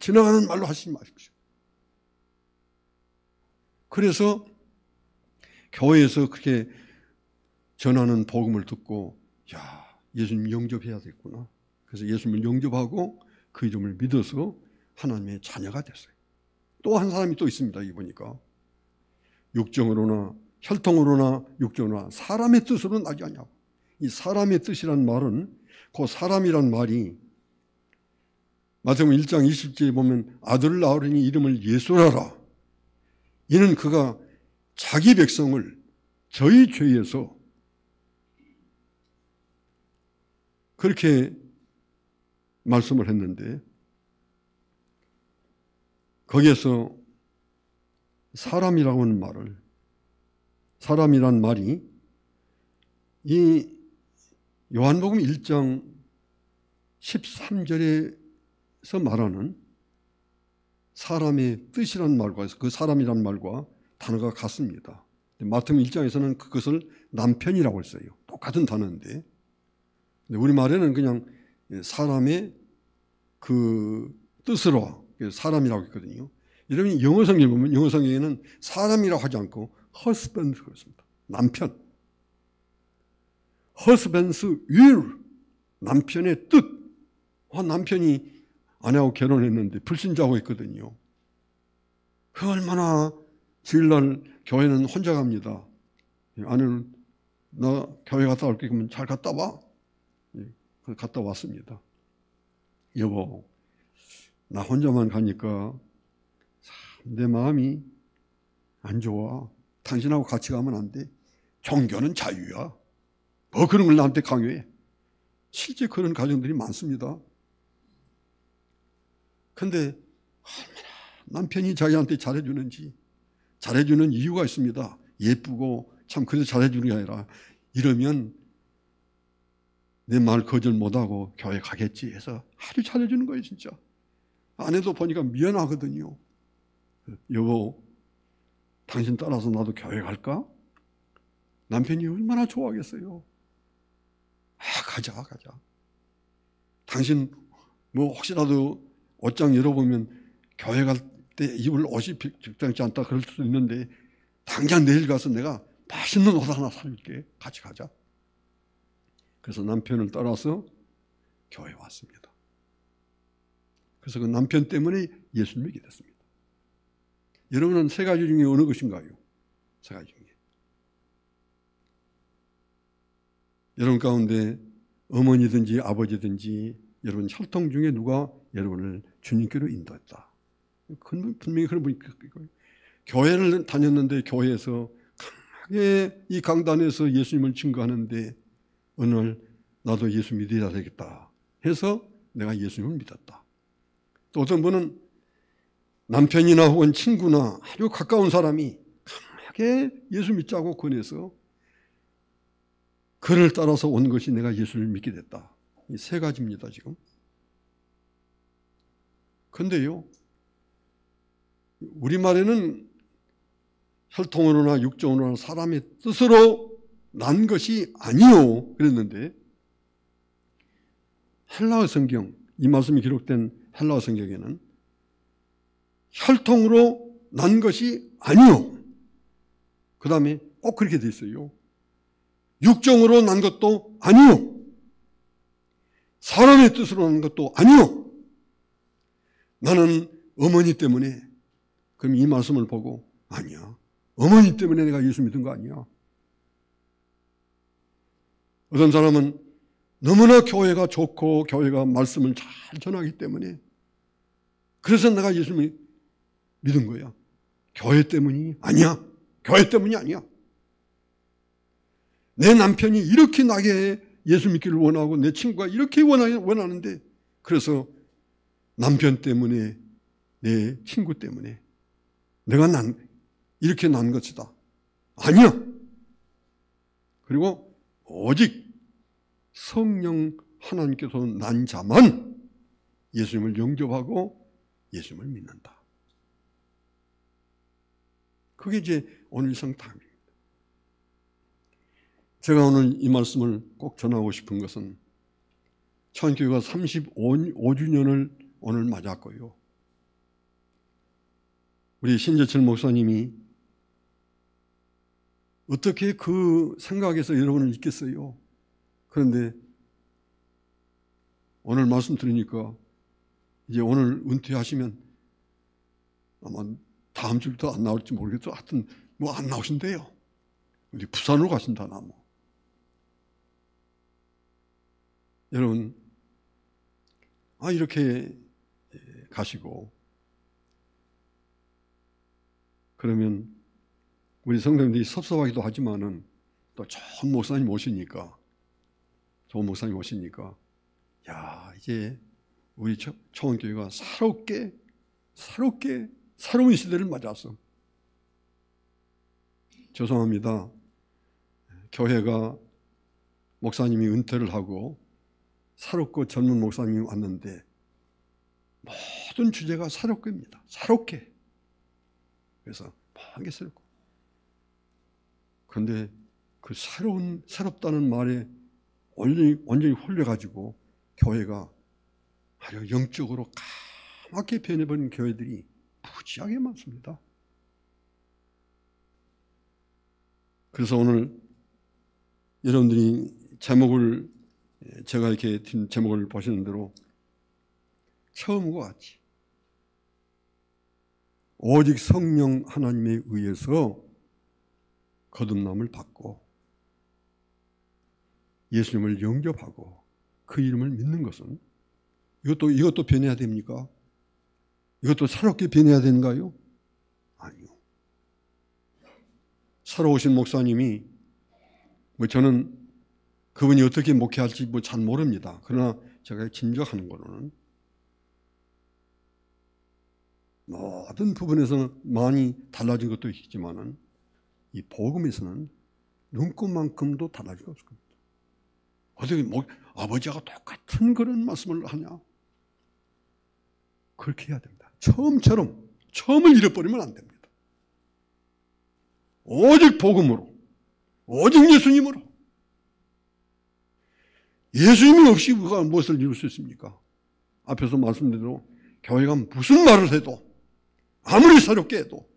지나가는 말로 하시지 마십시오. 그래서 교회에서 그렇게 전하는 복음을 듣고 야, 예수님 영접해야겠구나. 그래서 예수님을 영접하고 그 이름을 믿어서 하나님의 자녀가 됐어요. 또 한 사람이 또 있습니다. 이 보니까 육정으로나 혈통으로나 육정으로나 사람의 뜻으로는 나지 않냐고. 이 사람의 뜻이란 말은 그 사람이란 말이 마태복음 1장 20절에 보면 아들을 낳으려니 이름을 예수라라. 이는 그가 자기 백성을 저희 죄에서 그렇게 말씀을 했는데 거기에서 사람이라고 하는 말을 사람이란 말이 이 요한복음 1장 13절에서 말하는 사람의 뜻이란 말과 그 사람이란 말과 단어가 같습니다. 마태복음 1장에서는 그것을 남편이라고 했어요. 똑같은 단어인데 우리말에는 그냥 사람의 그 뜻으로 사람이라고 했거든요. 여러분이 영어 성경을 보면 영어 성경에는 사람이라고 하지 않고 husband 그렇습니다. 남편. husband's will. 남편의 뜻. 남편이 아내하고 결혼했는데 불신자고 했거든요. 그 얼마나 주일날 교회는 혼자 갑니다. 아내는 나 교회 갔다 올게 그러면 잘 갔다 와. 갔다 왔습니다. 여보, 나 혼자만 가니까 내 마음이 안 좋아. 당신하고 같이 가면 안 돼. 종교는 자유야. 뭐 그런 걸 나한테 강요해. 실제 그런 가정들이 많습니다. 근데 얼마나 남편이 자기한테 잘해주는지 잘해주는 이유가 있습니다. 예쁘고 참 그래서 잘해주는 게 아니라 이러면 내 말 거절 못하고 교회 가겠지 해서 아주 잘해주는 거예요. 진짜. 아내도 보니까 미안하거든요. 여보, 당신 따라서 나도 교회 갈까? 남편이 얼마나 좋아하겠어요. 가자. 당신 뭐 혹시라도 옷장 열어보면 교회 갈 때 입을 옷이 적당치 않다 그럴 수도 있는데 당장 내일 가서 내가 맛있는 옷 하나 사줄게. 같이 가자. 그래서 남편을 따라서 교회에 왔습니다. 그래서 그 남편 때문에 예수를 믿게 됐습니다. 여러분은 세 가지 중에 어느 것인가요? 세 가지 중에. 여러분 가운데 어머니든지 아버지든지 여러분 혈통 중에 누가 여러분을 주님께로 인도했다. 분명히 그런 분이 있고요. 교회를 다녔는데 교회에서 강하게 이 강단에서 예수님을 증거하는데 어느 날 나도 예수 믿어야 되겠다 해서 내가 예수님을 믿었다. 또 어떤 분은 남편이나 혹은 친구나 아주 가까운 사람이 강하게 예수 믿자고 권해서 그를 따라서 온 것이 내가 예수를 믿게 됐다. 이 세 가지입니다, 지금. 그런데요, 우리말에는 혈통으로나 육정으로나 사람의 뜻으로 난 것이 아니요 그랬는데 헬라어 성경, 이 말씀이 기록된 헬라어 성경에는 혈통으로 난 것이 아니요. 그 다음에 꼭 그렇게 돼 있어요. 육정으로 난 것도 아니요. 사람의 뜻으로 난 것도 아니요. 나는 어머니 때문에. 그럼 이 말씀을 보고 아니야. 어머니 때문에 내가 예수 믿은 거 아니야. 어떤 사람은 너무나 교회가 좋고 교회가 말씀을 잘 전하기 때문에 그래서 내가 예수 믿은 거야. 교회 때문이 아니야. 교회 때문이 아니야. 내 남편이 이렇게 나게 예수 믿기를 원하고 내 친구가 이렇게 원하는데 그래서 남편 때문에 내 친구 때문에 내가 이렇게 난 것이다. 아니야. 그리고 오직 성령 하나님께서 난 자만 예수님을 영접하고 예수님을 믿는다. 그게 이제 오늘 성탐입니다. 제가 오늘 이 말씀을 꼭 전하고 싶은 것은 천교회가 35주년을 오늘 맞았고요. 우리 신재철 목사님이 어떻게 그 생각에서 여러분을 잊겠어요? 그런데 오늘 말씀 들으니까 이제 오늘 은퇴하시면 아마 다음 주부터 안 나올지 모르겠어. 하여튼 뭐 안 나오신대요. 우리 부산으로 가신다나 뭐. 여러분, 이렇게 가시고 그러면 우리 성도님들이 섭섭하기도 하지만은 또 좋은 목사님 오시니까 야, 이제 우리 청원교회가 새로운 시대를 맞았어. 죄송합니다. 교회가 목사님이 은퇴를 하고 새롭고 젊은 목사님이 왔는데 모든 주제가 새롭게입니다. 새롭게. 그래서 모든 게 새롭고. 그런데 그 새롭다는 말에 완전히 홀려가지고 교회가 아주 영적으로 까맣게 변해버린 교회들이 무지하게 많습니다. 그래서 오늘 여러분들이 제가 이렇게 제목을 보시는 대로 처음과 같이 오직 성령 하나님에 의해서 거듭남을 받고 예수님을 영접하고 그 이름을 믿는 것은 이것도 변해야 됩니까? 이것도 새롭게 변해야 되는가요? 아니요. 새로 오신 목사님이 저는 그분이 어떻게 목회할지 잘 모릅니다. 그러나 제가 짐작하는 거로는 모든 부분에서는 많이 달라진 것도 있지만은 이 복음에서는 눈꽃만큼도 달라질 수 없을 겁니다. 어떻게 아버지가 똑같은 그런 말씀을 하냐? 그렇게 해야 됩니다. 처음을 잃어버리면 안 됩니다. 오직 복음으로, 오직 예수님으로. 예수님이 없이 우리가 무엇을 이룰 수 있습니까? 앞에서 말씀드린 대로 교회가 무슨 말을 해도 아무리 새롭게 해도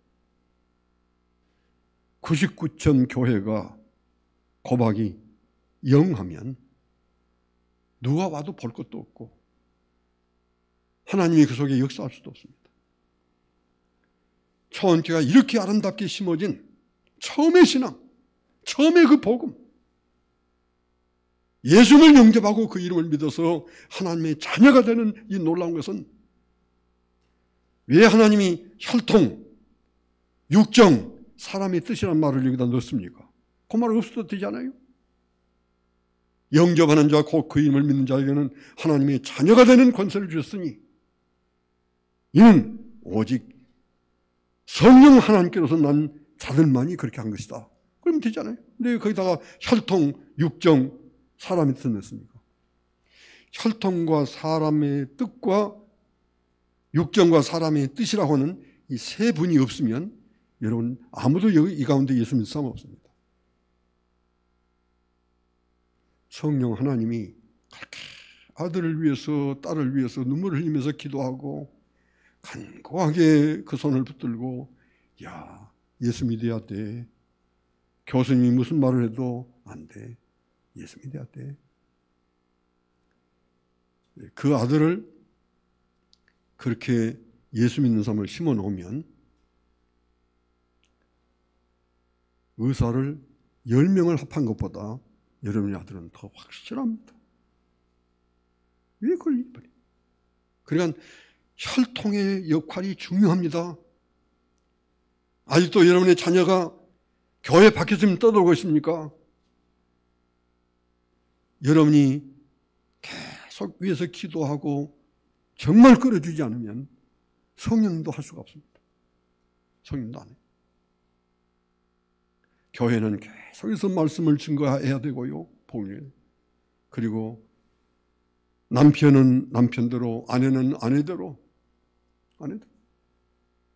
99천 교회가 고박이 0하면 누가 와도 볼 것도 없고 하나님이 그 속에 역사할 수도 없습니다. 초원교회가 이렇게 아름답게 심어진 처음의 신앙, 처음의 그 복음, 예수를 영접하고 그 이름을 믿어서 하나님의 자녀가 되는 이 놀라운 것은 왜 하나님이 혈통, 육정, 사람의 뜻이라는 말을 여기다 넣습니까? 그 말 없어도 되잖아요. 영접하는 자, 곧 그 이름을 믿는 자에게는 하나님의 자녀가 되는 권세를 주셨으니 이는 오직 성령 하나님께로서 난 자들만이 그렇게 한 것이다. 그러면 되잖아요. 근데 거기다가 혈통, 육정, 사람의 뜻을 넣습니까? 혈통과 사람의 뜻과 육정과 사람의 뜻이라고 하는 이 세 분이 없으면 여러분 아무도 이 가운데 예수 믿을 사람 없습니다. 성령 하나님이 그렇게 아들을 위해서 딸을 위해서 눈물을 흘리면서 기도하고 간곡하게 그 손을 붙들고 야 예수 믿어야 돼. 교수님이 무슨 말을 해도 안 돼. 예수 믿어야 돼. 그 아들을 그렇게 예수 믿는 사람을 심어 놓으면 의사를 10명을 합한 것보다 여러분의 아들은 더 확실합니다. 왜 그걸 잊어버려요? 그러니까 혈통의 역할이 중요합니다. 아직도 여러분의 자녀가 교회 밖에서 떠들고 있습니까? 여러분이 계속 위에서 기도하고 정말 끌어주지 않으면 성령도 할 수가 없습니다. 성령도 안 해요. 교회는 계속해서 말씀을 증거해야 되고요. 복음을. 그리고 남편은 남편대로, 아내는 아내대로.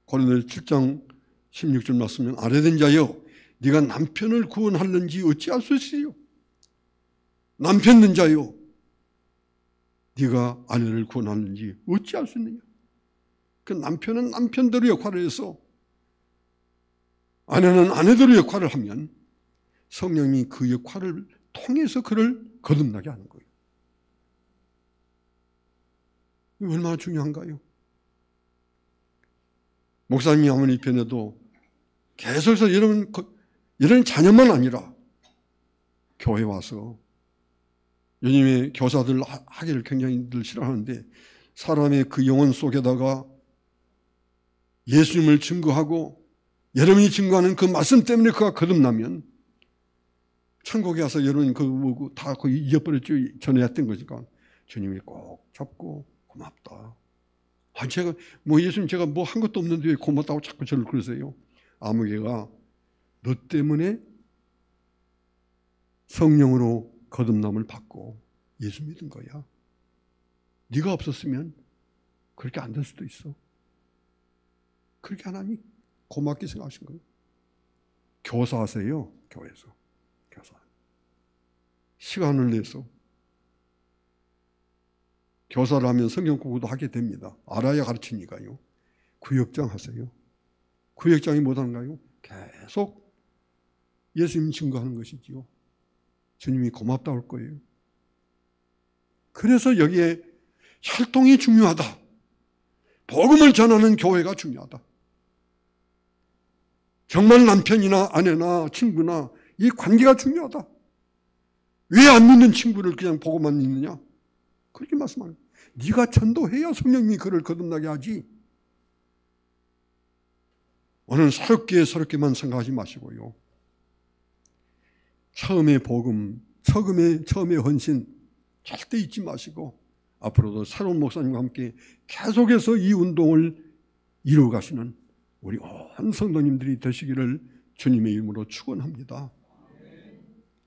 고린도서 7장 16절 말씀은 아내된 자여 네가 남편을 구원하려는지 어찌할 수 있어요? 남편 된 자여 네가 아내를 구원하는지 어찌할 수 있느냐? 그 남편은 남편대로 역할을 해서 아내는 아내대로 역할을 하면 성령이 그 역할을 통해서 그를 거듭나게 하는 거예요. 이게 얼마나 중요한가요? 목사님이 아무리 편해도 계속해서 여러분 자녀만 아니라 교회 와서 요즘에 교사들 하기를 굉장히 늘 싫어하는데 사람의 그 영혼 속에다가 예수님을 증거하고 여러분이 증거하는 그 말씀 때문에 그가 거듭나면 천국에 와서 여러분이 다 잊어버렸죠. 전에 했던 거니까 주님이 꼭 잡고 고맙다. 제가 예수님 제가 한 것도 없는데 왜 고맙다고 자꾸 저를 그러세요? 아무개가 너 때문에 성령으로 거듭남을 받고 예수 믿은 거야. 네가 없었으면 그렇게 안 될 수도 있어. 그렇게 하나님이 고맙게 생각하신 거예요. 교사하세요. 교회에서. 교사. 시간을 내서. 교사를 하면 성경 공부도 하게 됩니다. 알아야 가르치니까요. 구역장 하세요. 구역장이 뭐하는가요? 계속 예수님 증거하는 것이지요. 주님이 고맙다 할 거예요. 그래서 여기에 혈통이 중요하다. 복음을 전하는 교회가 중요하다. 정말 남편이나 아내나 친구나 이 관계가 중요하다. 왜 안 믿는 친구를 그냥 보고만 믿느냐? 그렇게 말씀하는 거예요. 네가 전도해야 성령님이 그를 거듭나게 하지. 오늘 서럽게만 생각하지 마시고요. 처음의 복음, 처음의 헌신 절대 잊지 마시고 앞으로도 새로운 목사님과 함께 계속해서 이 운동을 이루어 가시는 우리 온 성도님들이 되시기를 주님의 이름으로 축원합니다.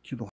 기도.